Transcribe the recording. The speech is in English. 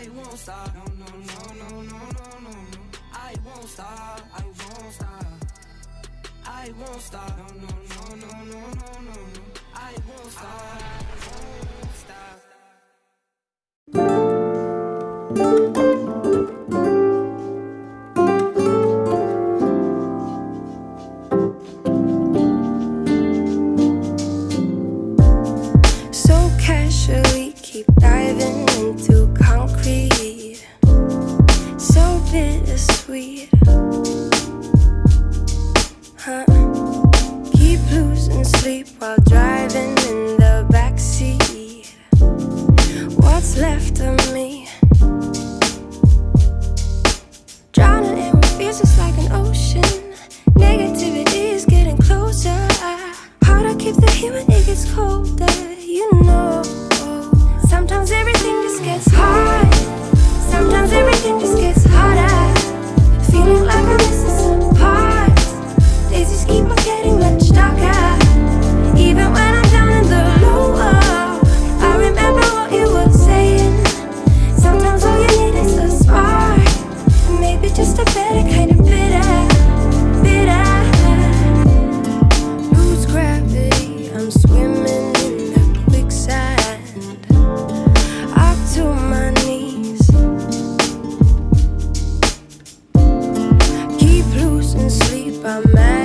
I won't stop, no, no, no, no, no, no, no. I won't stop, I won't stop. I won't stop, no, no, no, no, no, no, no. I won't stop, I won't stop. So casually keep diving into concrete, so bittersweet, huh? Keep losing sleep while driving in the backseat. What's left of me? Drowning in what feels just like an ocean. Negativity is getting closer. Hard to keep the heat when it gets colder, you know. Sometimes everything just gets hard. Sometimes everything just gets harder. Feeling like I'm missing some parts. Days just keep on getting much darker. Even when I'm down in the lower, I remember what you were saying. Sometimes all you need is a spark, and maybe just a better kind of bitter, bitter. Lose gravity, I'm swimming in the quicksand, up to my knees. Keep losing sleep, I'm mad.